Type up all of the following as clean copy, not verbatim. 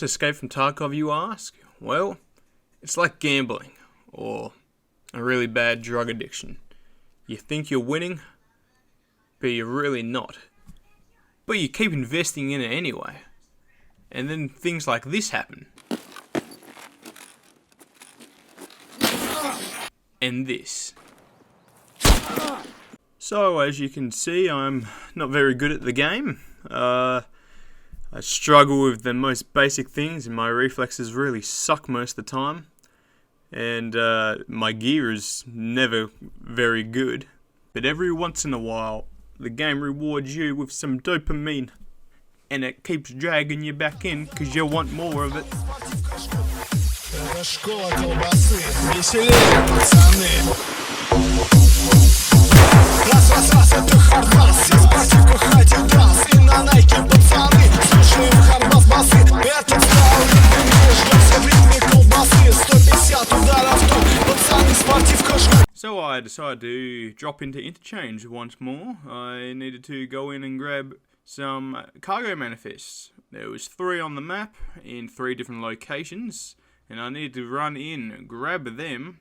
Escape from Tarkov, you ask? Well, it's like gambling, or a really bad drug addiction. You think you're winning, but you're really not. But you keep investing in it anyway. And then things like this happen. And this. So, as you can see, I'm not very good at the game. I struggle with the most basic things, and my reflexes really suck most of the time. And my gear is never very good. But every once in a while, the game rewards you with some dopamine. And it keeps dragging you back in because you want more of it. So I decided to drop into interchange once more. I needed to go in and grab some cargo manifests. There was 3 on the map in 3 different locations, and I needed to run in, grab them,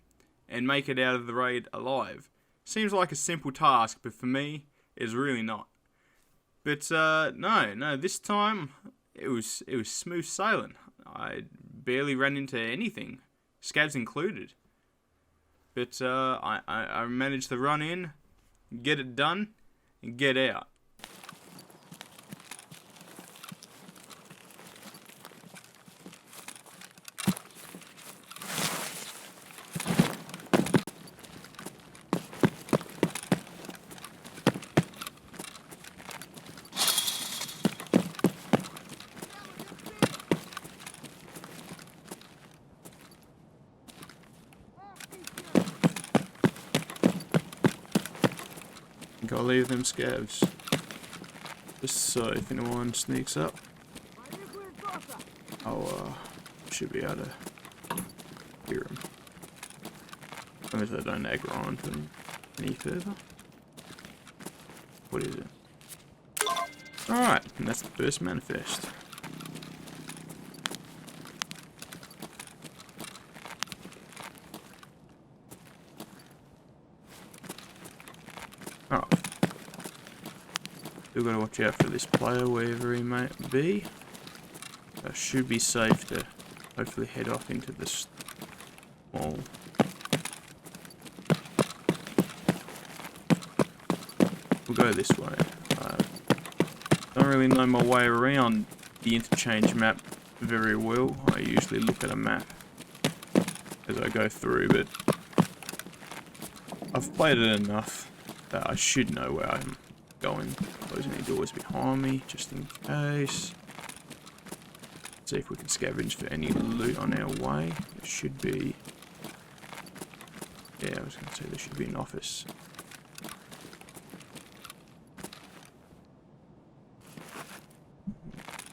and make it out of the raid alive. Seems like a simple task, but for me, it's really not. But no, this time it was smooth sailing. I barely ran into anything, scabs included. But I managed to run in, get it done, and get out. I think I'll leave them scavs, just so if anyone sneaks up, I'll should be able to hear them. As long as I don't aggro on them any further. What is it? Alright, and that's the first manifest. Oh. Still gotta watch out for this player wherever he may be. I should be safe to hopefully head off into this wall. We'll go this way. Don't really know my way around the interchange map very well. I usually look at a map as I go through, but I've played it enough that I should know where I'm going. Close any doors behind me, just in case. See if we can scavenge for any loot on our way. There should be... yeah, I was going to say there should be an office.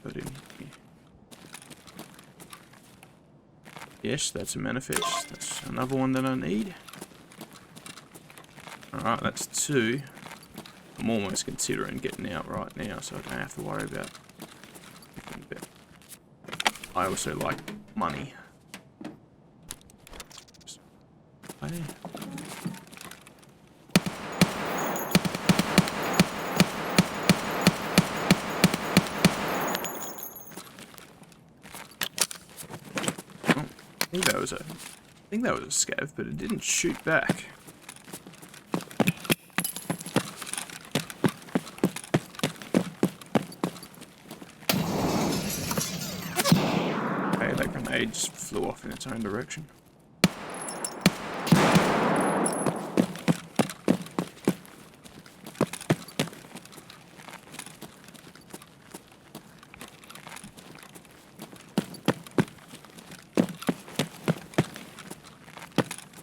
Put in here. Yes, that's a manifest. That's another one that I need. Alright, that's 2. I'm almost considering getting out right now, so I don't have to worry about anything. But I also like money. Hey. Oh, I think that was a scav, but it didn't shoot back. That grenade just flew off in its own direction.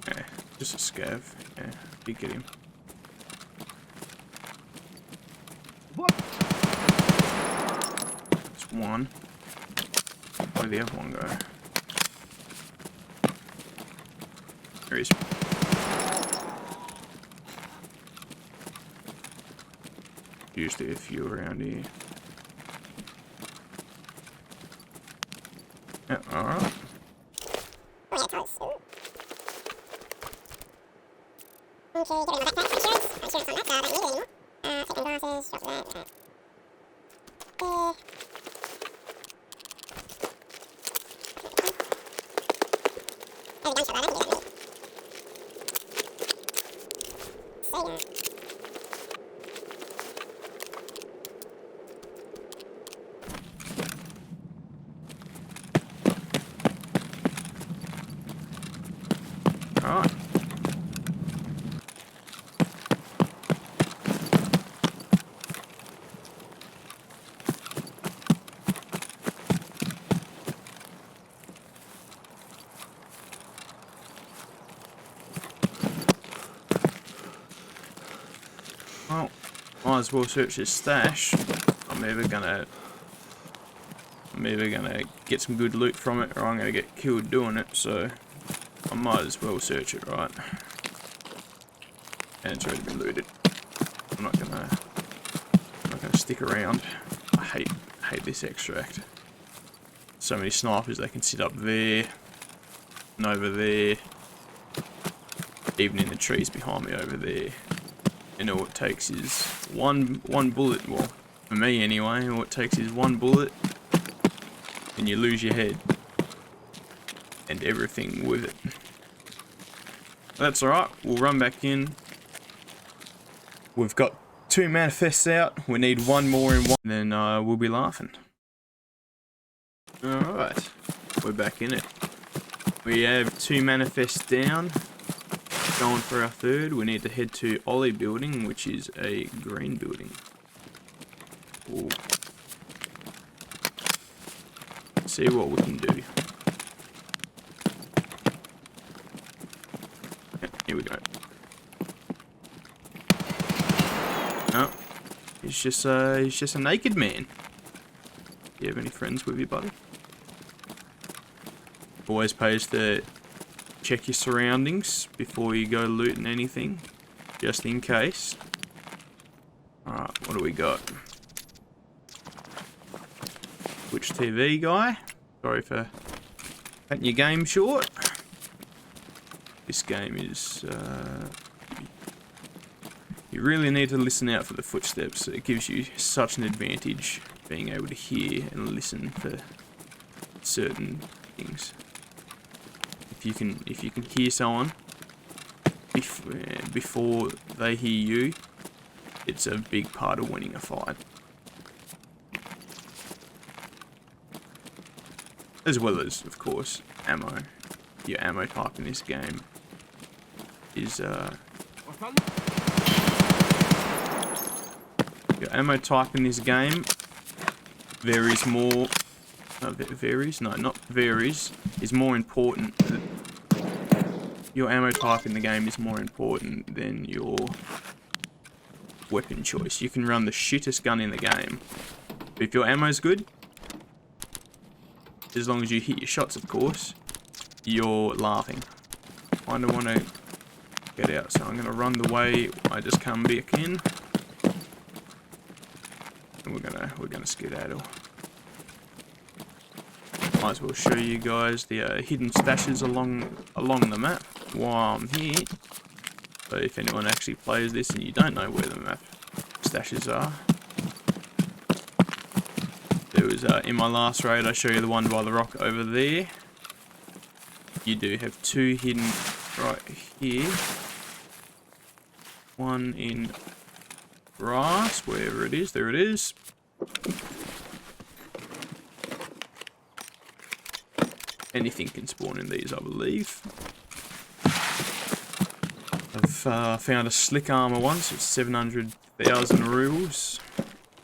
Yeah, just a scav. Yeah, you get him. That's 1. Where'd the other one go? There he is. Usually a few around here. Yeah, alright. Alright. Well, might as well search this stash. I'm either gonna get some good loot from it, or I'm gonna get killed doing it. So I might as well search it, right? And it's already been looted. I'm not gonna stick around. I hate this extract. So many snipers, they can sit up there and over there, even in the trees behind me over there. And all it takes is one bullet. Well, for me anyway, all it takes is one bullet, and you lose your head and everything with it. That's alright. We'll run back in. We've got 2 manifests out. We need 1 more in one, then we'll be laughing. Alright, we're back in it. We have 2 manifests down. Going for our 3rd, we need to head to Ollie building, which is a green building. Ooh. See what we can do. Okay, here we go. No, he's just a naked man. Do you have any friends with you, buddy? Always pays to check your surroundings before you go looting anything, just in case. Alright, what do we got? Twitch TV guy. Sorry for cutting your game short. This game is, you really need to listen out for the footsteps. It gives you such an advantage being able to hear and listen for certain things. If you can hear someone before they hear you, it's a big part of winning a fight. As well as, of course, ammo. Your ammo type in this game is your ammo type in this game varies more. Varies? No, not varies. Is more important. Your ammo type in the game is more important than your weapon choice. You can run the shittest gun in the game, but if your ammo's good, as long as you hit your shots, of course, you're laughing. I kind of want to get out, so I'm going to run the way I just come back in, and we're gonna skedaddle. Might as well show you guys the hidden stashes along the map while I'm here. So if anyone actually plays this and you don't know where the map stashes are, there was in my last raid I show you the one by the rock over there. You do have 2 hidden right here. One in grass, wherever it is. There it is. Anything can spawn in these, I believe. I've found a slick armor once. It's 700,000 rubles.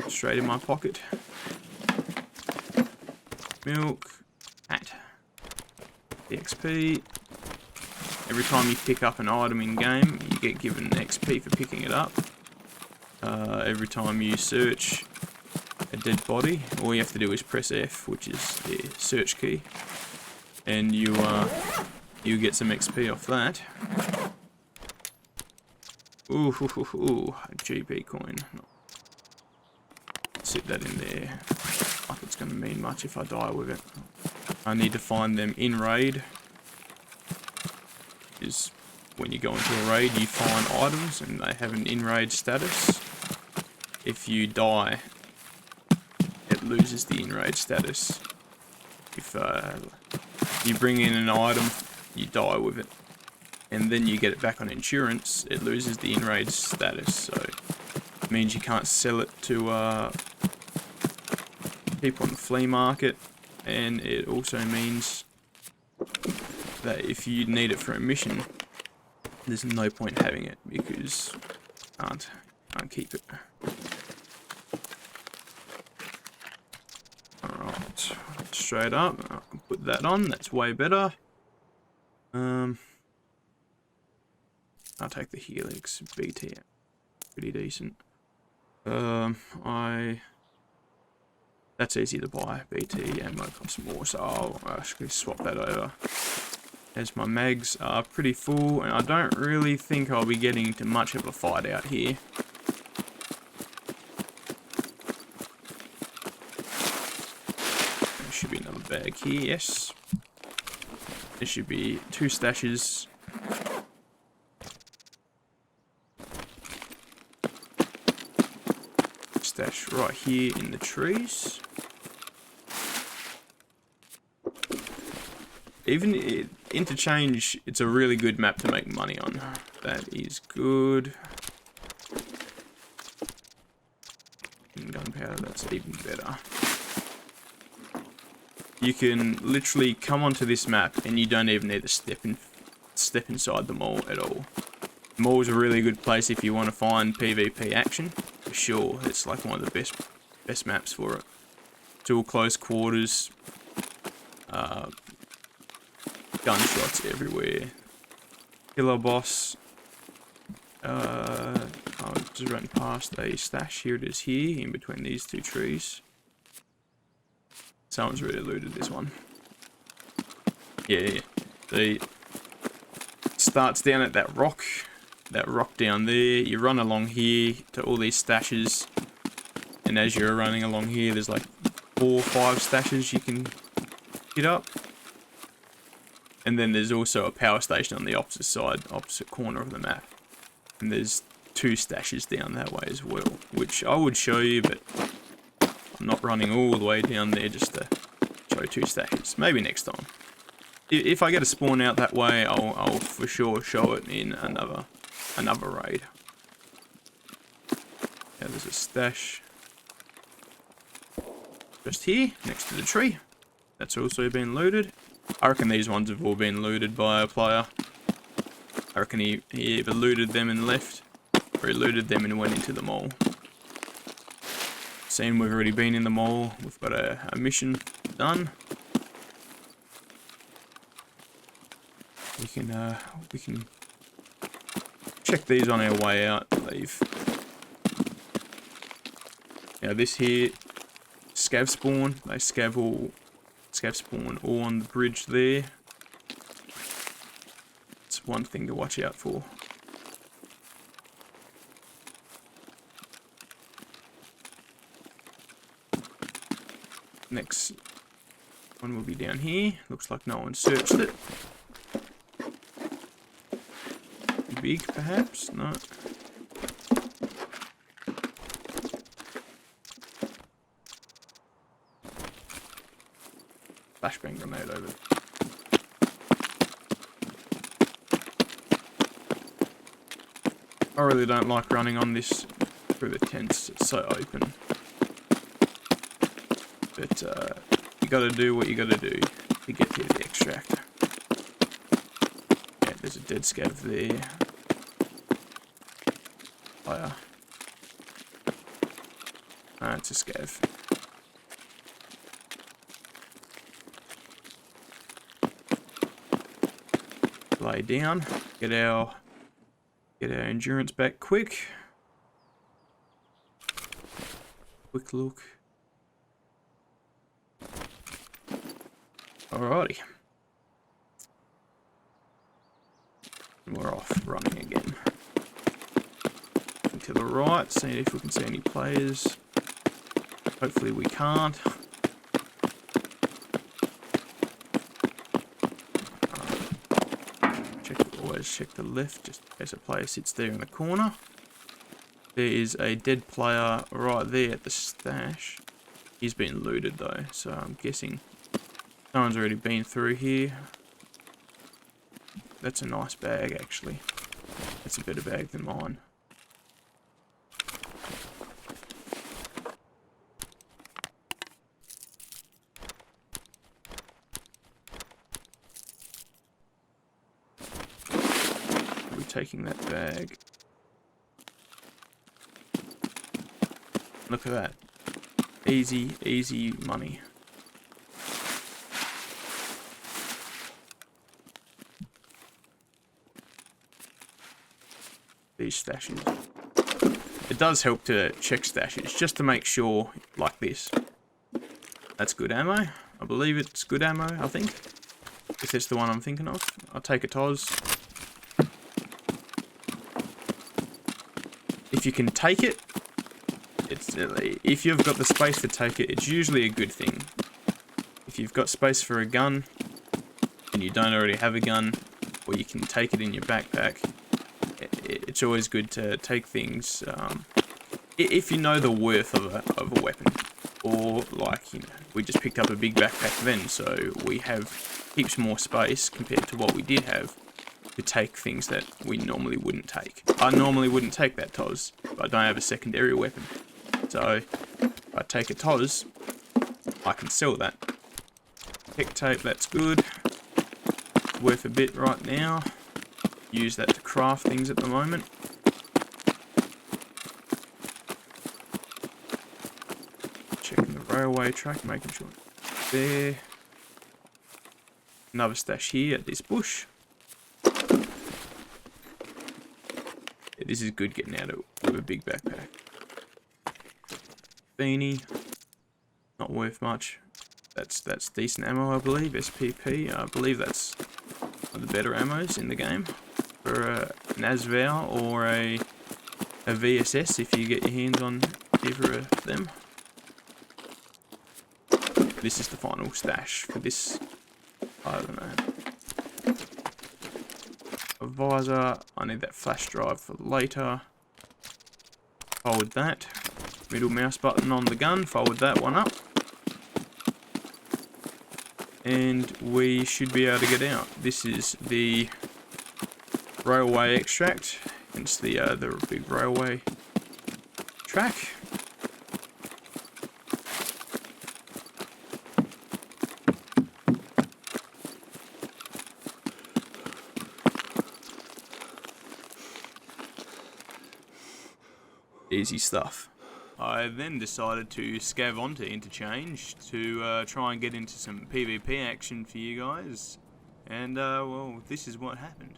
Straight in my pocket. Milk. Hat. XP. Every time you pick up an item in game, you get given XP for picking it up. Every time you search a dead body, all you have to do is press F, which is the search key, and you get some XP off that. Ooh, GP coin. Sit that in there. Like it's gonna mean much if I die with it. I need to find them in raid. Is when you go into a raid, you find items and they have an in raid status. If you die, it loses the in raid status. If you bring in an item, you die with it, and then you get it back on insurance, it loses the in raid status. So it means you can't sell it to people on the flea market, and it also means that if you need it for a mission, there's no point having it because you can't keep it. Alright, straight up, I'll put that on, that's way better. I'll take the Helix BT, pretty decent. That's easy to buy, BT ammo costs more, so I'll actually swap that over. As my mags are pretty full, and I don't really think I'll be getting into much of a fight out here. There should be another bag here, yes. There should be 2 stashes. Stash right here in the trees. Even Interchange, it's a really good map to make money on. That is good. And gunpowder, that's even better. You can literally come onto this map and you don't even need to step inside the mall at all. The mall is a really good place if you want to find PvP action. For sure, it's like one of the best maps for it. It's all close quarters. Gunshots everywhere. Killer boss. I just ran past a stash. Here it is here, in between these 2 trees. Someone's really looted this one. Yeah. The starts down at that rock down there. You run along here to all these stashes. And as you're running along here, there's like 4 or 5 stashes you can hit up. And then there's also a power station on the opposite corner of the map. And there's 2 stashes down that way as well, which I would show you, but I'm not running all the way down there just to show 2 stashes. Maybe next time. If I get a spawn out that way, I'll for sure show it in another raid. Yeah, there's a stash just here, next to the tree. That's also been looted. I reckon these ones have all been looted by a player. I reckon he either looted them and left, or he looted them and went into the mall. Seeing we've already been in the mall, we've got a mission done. We can check these on our way out. Now this here, scav spawn. They scav spawn all on the bridge there. It's one thing to watch out for. Next one will be down here. Looks like no one searched it. Big, perhaps? No. Flashbang grenade over. I really don't like running on this through the tents. It's so open. But you gotta do what you gotta do to get to the extract. Yeah, there's a dead scav there. Fire. It's a scav. Lay down. Get our endurance back quick. Quick look. Alrighty. We're off running again. To the right, seeing if we can see any players. Hopefully we can't. Let's check the left, just in case a player sits there in the corner. There is a dead player right there at the stash. He's been looted though, so I'm guessing someone's already been through here. That's a nice bag actually. That's a better bag than mine. We're taking that bag. Look at that. Easy, easy money. These stashes. It does help to check stashes, just to make sure, like this. That's good ammo. I believe it's good ammo, I think. If it's the one I'm thinking of. I'll take a TOS. If you can take it, if you've got the space to take it, it's usually a good thing. If you've got space for a gun, and you don't already have a gun, or you can take it in your backpack, it's always good to take things, if you know the worth of a weapon. Or, like, you know, we just picked up a big backpack then, so we have heaps more space compared to what we did have to take things that we normally wouldn't take. I normally wouldn't take that TOS, but I don't have a secondary weapon. So, if I take a TOS, I can sell that. Hex tape, that's good. It's worth a bit right now. Use that to craft things at the moment. Checking the railway track, making sure it's there. Another stash here at this bush. Yeah, this is good getting out of a big backpack. Beanie, not worth much. That's decent ammo, I believe. SPP, I believe that's one of the better ammos in the game for an ASVAL or a VSS if you get your hands on either of them. This is the final stash for this. I don't know. A visor. I need that flash drive for later. Forward that. Middle mouse button on the gun, forward that one up. And we should be able to get out. This is the railway extract. It's the big railway track. Easy stuff. I then decided to scav onto Interchange to try and get into some PvP action for you guys. And, well, this is what happened.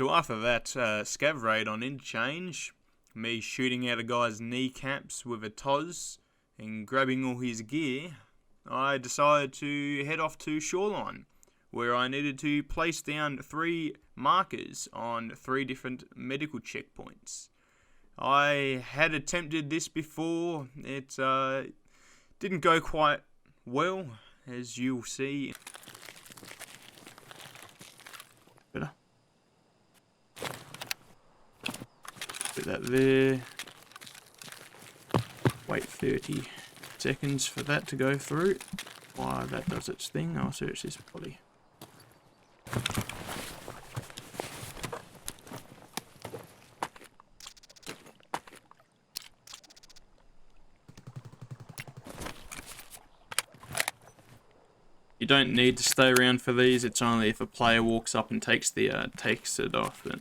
So after that scav raid on Interchange, me shooting out a guy's kneecaps with a TOS and grabbing all his gear, I decided to head off to Shoreline, where I needed to place down 3 markers on 3 different medical checkpoints. I had attempted this before. It didn't go quite well, as you'll see. Better. Put that there. Wait 30 seconds for that to go through. While that does its thing, I'll search this body. You don't need to stay around for these. It's only if a player walks up and takes it off. But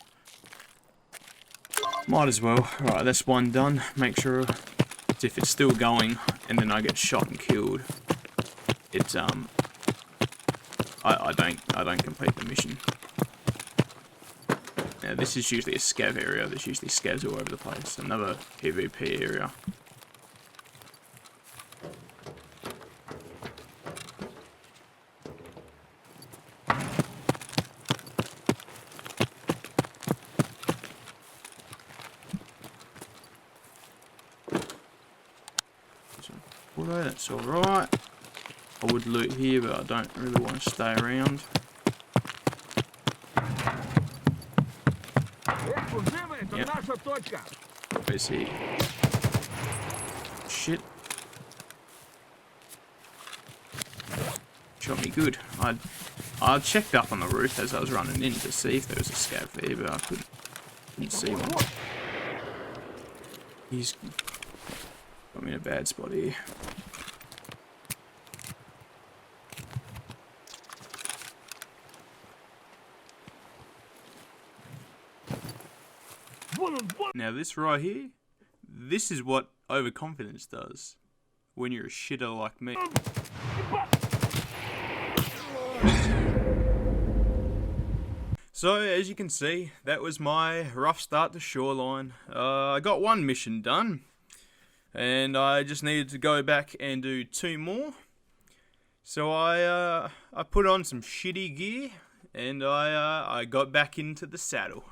might as well. Right, that's one done. Make sure if it's still going and then I get shot and killed, it's I don't complete the mission. Now this is usually a scav area. There's usually scavs all over the place. Another PvP area. Although that's alright. I would loot here, but I don't really want to stay around. Yep. Where's he? Shit. Shot me good. I checked up on the roof as I was running in to see if there was a scav there, but I couldn't see one. He's got me in a bad spot here. Now this right here, this is what overconfidence does when you're a shitter like me. So as you can see, that was my rough start to Shoreline. I got 1 mission done, and I just needed to go back and do 2 more. So I put on some shitty gear, and I got back into the saddle.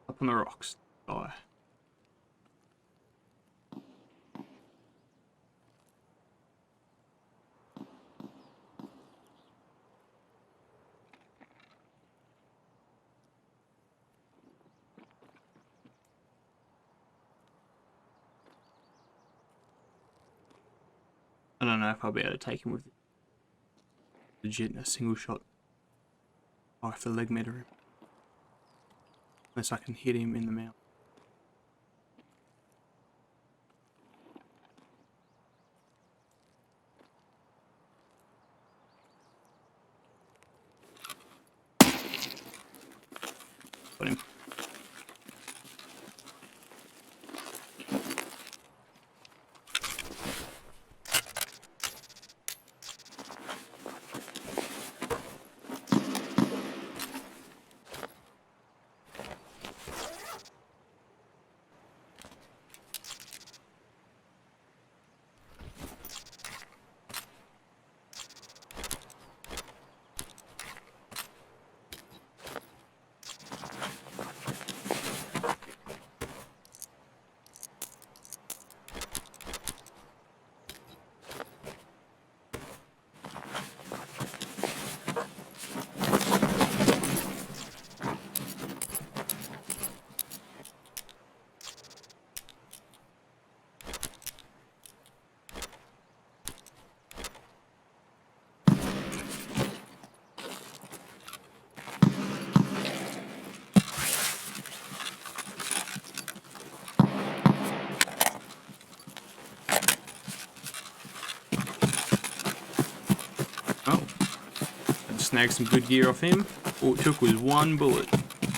Up on the rocks. Die. I don't know if I'll be able to take him with legit in a single shot. Or if the leg meter him. Unless I can hit him in the mouth. Got him. snagged some good gear off him. All it took was one bullet.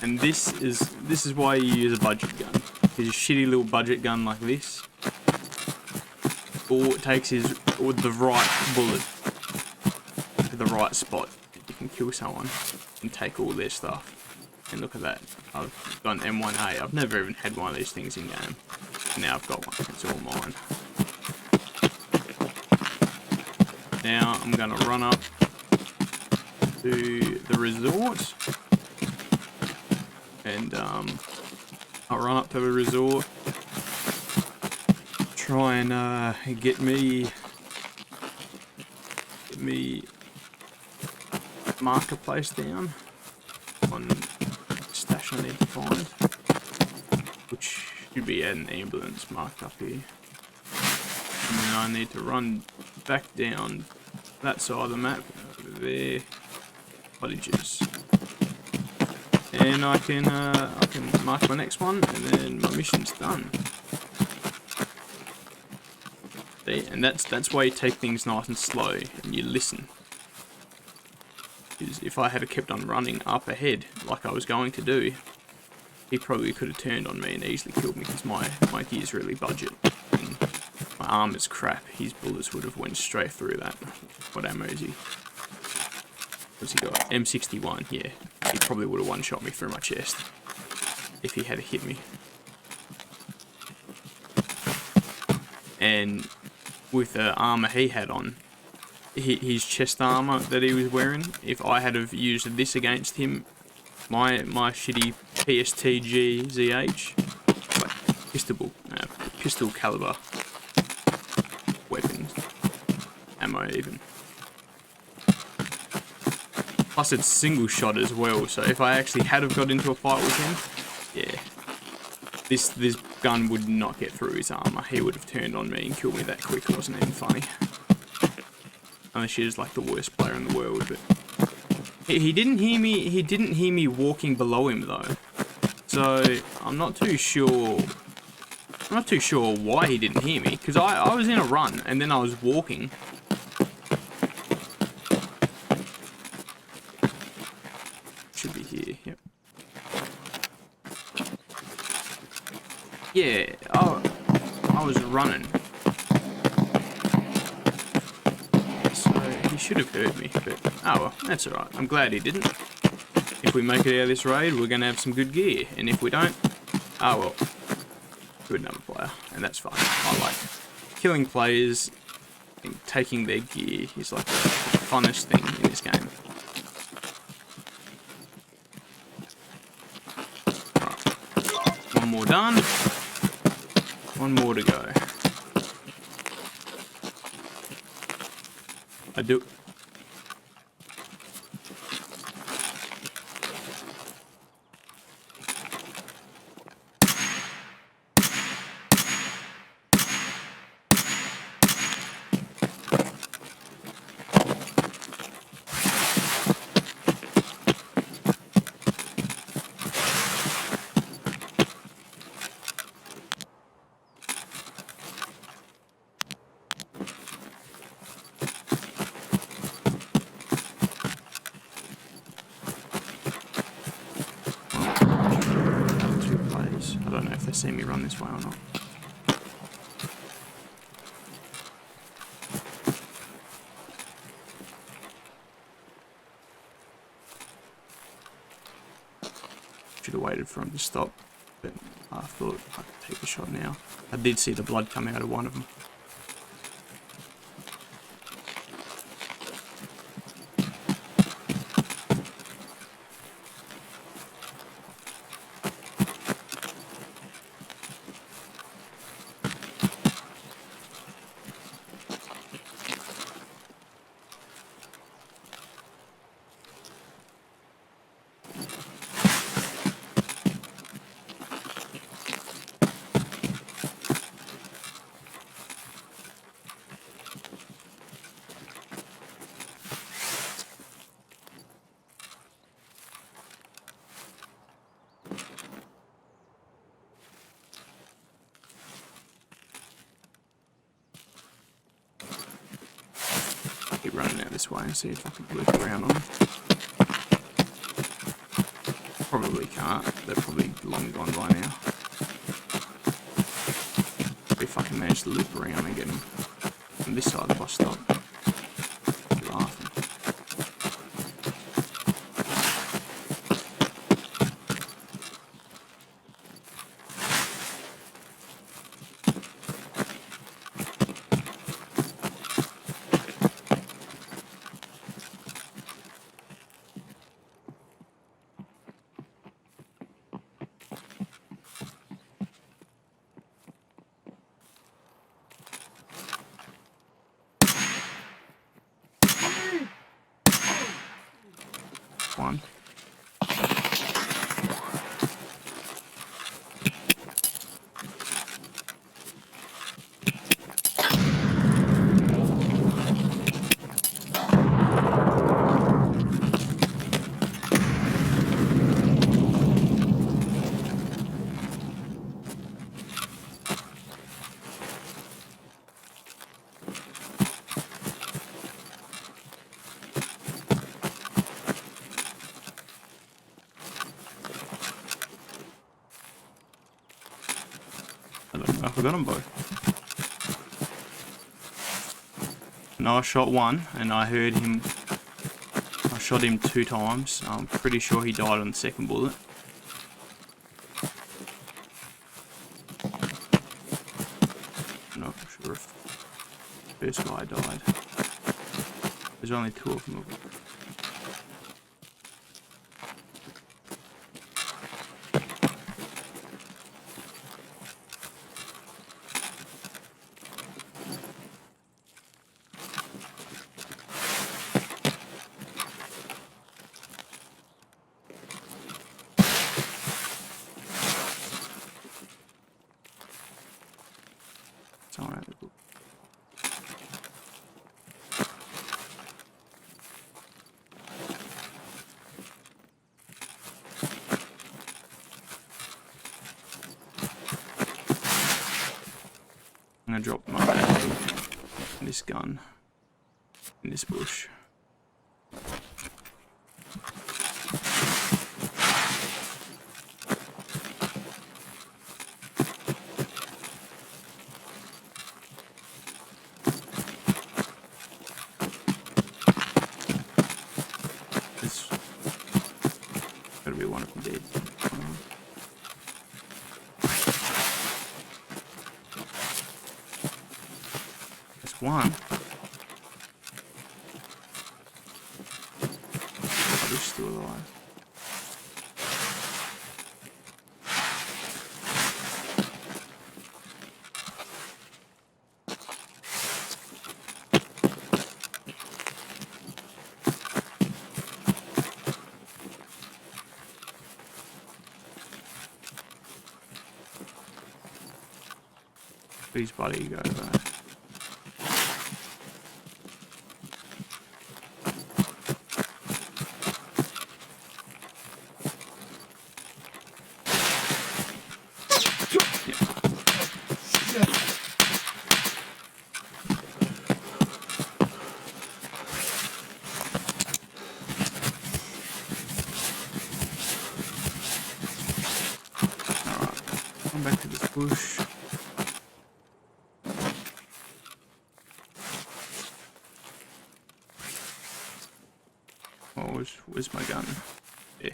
And this is why you use a budget gun. Because a shitty little budget gun like this, all it takes is the right bullet to the right spot. You can kill someone and take all their stuff. And look at that. I've got an M1A. I've never even had one of these things in game. Now I've got one. It's all mine. Now I'm going to run up to the resort. And I'll run up to the resort. Try and get me marketplace down on stash I need to find, which should be at an ambulance marked up here. And then I need to run back down that side of the map over there, cottages, and I can mark my next one, and then my mission's done. And that's why you take things nice and slow and you listen. Because if I had kept on running up ahead like I was going to do, he probably could have turned on me and easily killed me because my gear's really budget. And my armor's crap. His bullets would have went straight through that. What ammo is he? What's he got? M61, yeah. He probably would have one-shot me through my chest if he had hit me. And with the armor he had on, his chest armor that he was wearing, if I had have used this against him, my shitty PSTG ZH, like pistol caliber weapons, ammo even. Plus it's single shot as well, so if I actually had have got into a fight with him, yeah, this gun would not get through his armor. He would have turned on me and killed me that quick. It wasn't even funny. Unless he was like the worst player in the world, but he didn't hear me. He didn't hear me walking below him though, so I'm not too sure. I'm not too sure why he didn't hear me, because I was in a run and then I was walking. Should be here. Yep. Yeah. Oh, I was running. He should have heard me, but oh well, that's alright. I'm glad he didn't. If we make it out of this raid, we're going to have some good gear, and if we don't, oh well, good another player, and that's fine. I like killing players and taking their gear is like the funnest thing in this game. Alright, one more done, one more to go. I do. I don't know if they see me run this way or not. Should have waited for him to stop, but I thought I could take the shot now. I did see the blood come out of one of them. Keep running out this way and see if I can loop around on them. probably can't. They're probably long gone by now. We fucking managed to loop around and get him from this side of the bus stop. You're laughing. One. I don't know if I got them both. No, I shot one, and I heard him. I shot him 2 times. I'm pretty sure he died on the second bullet. I'm not sure if the first guy died. There's only 2 of them. I'm gonna drop my bag and this gun in this bush. This gotta be one of them dead. One. Others still alive. Please, buddy, go there. Back to this bush. Oh, where's my gun? Yeah.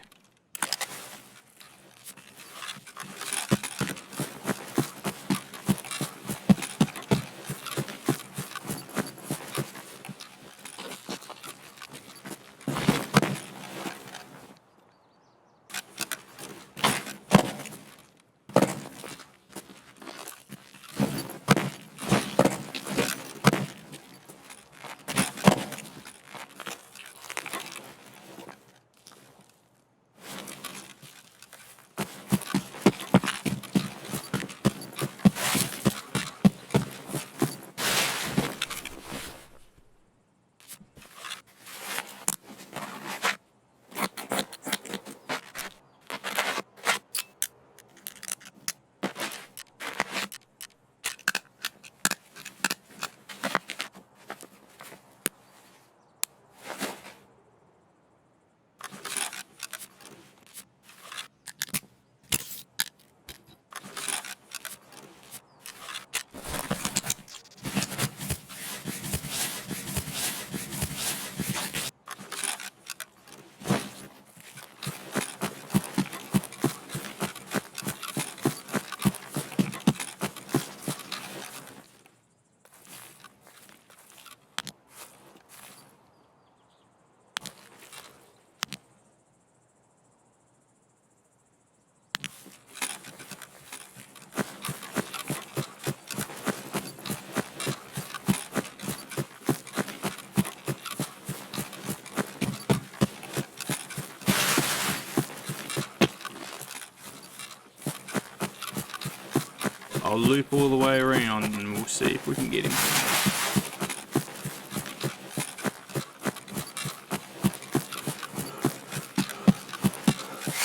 I'll loop all the way around and we'll see if we can get him.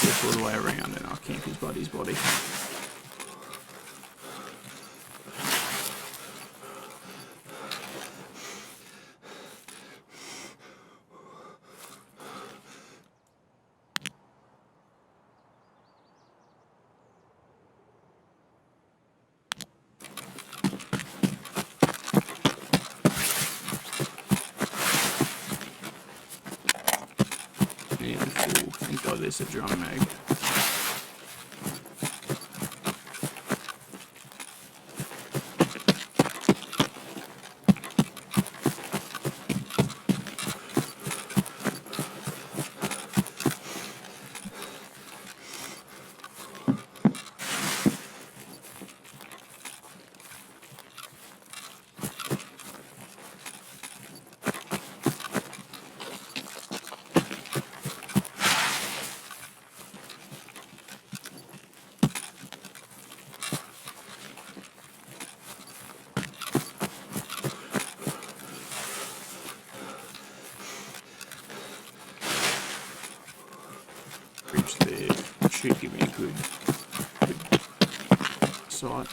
Loop all the way around and I'll camp his buddy's body. Thank God there's a drum mag. Bridge there should give me a good sight.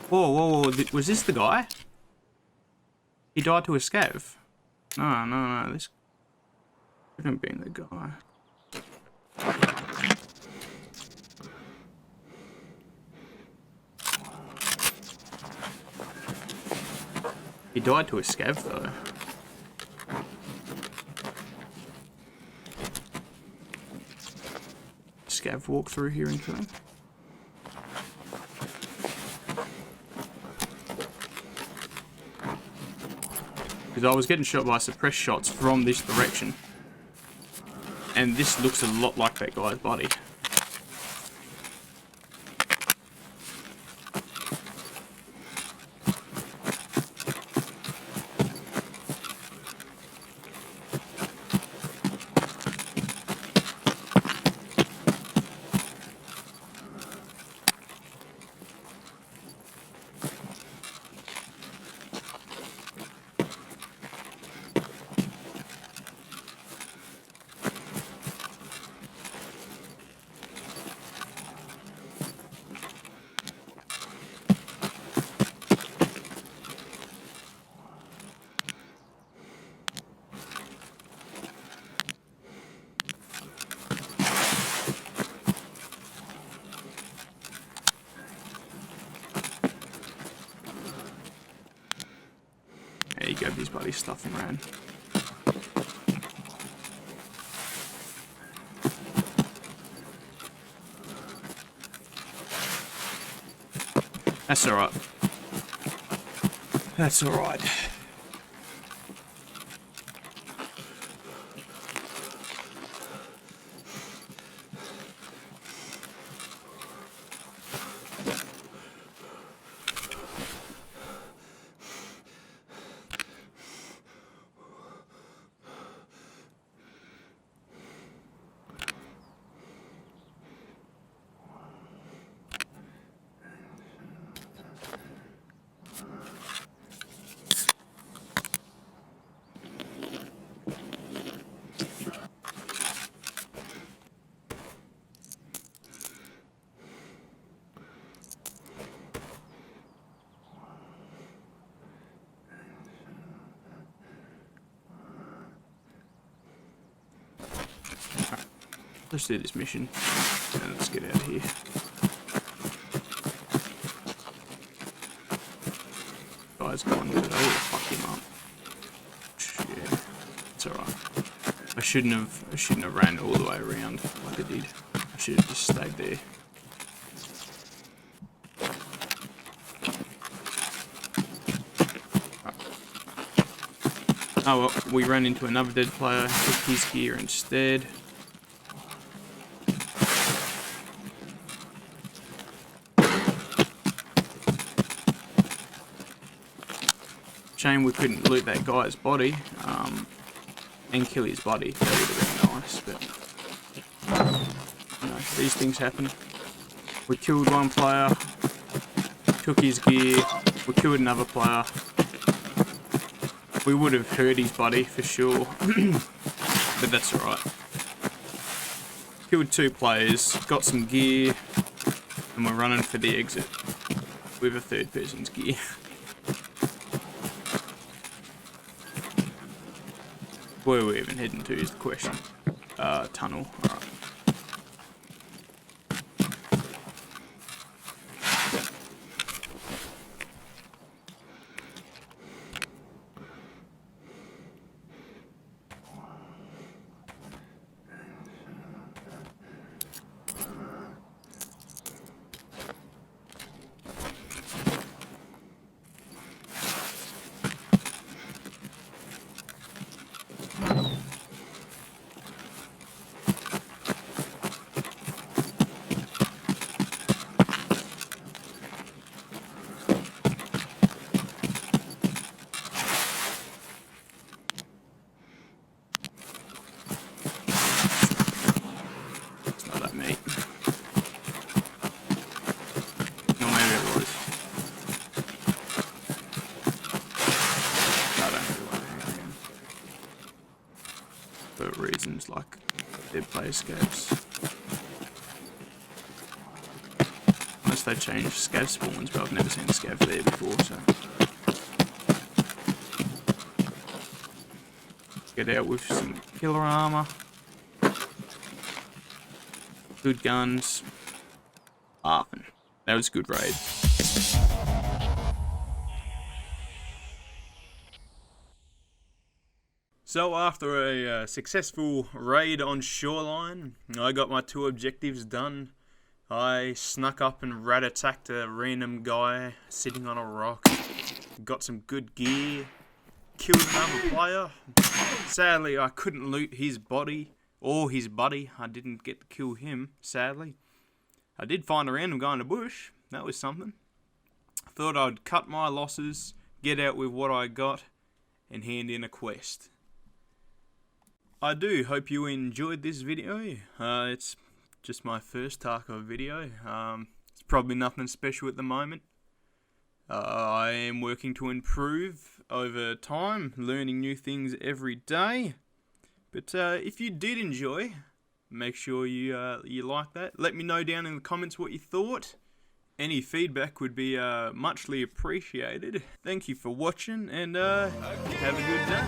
Whoa, was this the guy? He died to a scav. No, this couldn't have been the guy. He died to a scav though. Scav walk through here into him. Because I was getting shot by suppressed shots from this direction. And this looks a lot like that guy's body. He grabbed his buddy's stuff and ran. That's alright. That's alright. Let's do this mission. And let's get out of here. Guy's gone with it. I would have fucked him up. Yeah, it's alright. I shouldn't have ran all the way around like I did. I should have just stayed there. Oh well, we ran into another dead player, took his gear instead. Shame we couldn't loot that guy's body, and kill his body. That would have been nice, but you know, these things happen. We killed one player, took his gear, we killed another player. We would have hurt his body for sure, but that's alright. Killed 2 players, got some gear, and we're running for the exit with a 3rd person's gear. Where are we even heading to is the question. Tunnel, alright. Reasons like dead player scavs. Unless they change scav spawns, but I've never seen a scav there before, so. Get out with some killer armor. Good guns. Laughing. That was a good raid. So after a successful raid on Shoreline, I got my 2 objectives done. I snuck up and rat-attacked a random guy sitting on a rock. Got some good gear. Killed another player. Sadly, I couldn't loot his body or his buddy. I didn't get to kill him, sadly. I did find a random guy in the bush. That was something. I thought I'd cut my losses, get out with what I got, and hand in a quest. I do hope you enjoyed this video. It's just my first Tarkov video. It's probably nothing special at the moment. I am working to improve over time, learning new things every day. But if you did enjoy, make sure you like that. Let me know down in the comments what you thought. Any feedback would be muchly appreciated. Thank you for watching, and have a good day.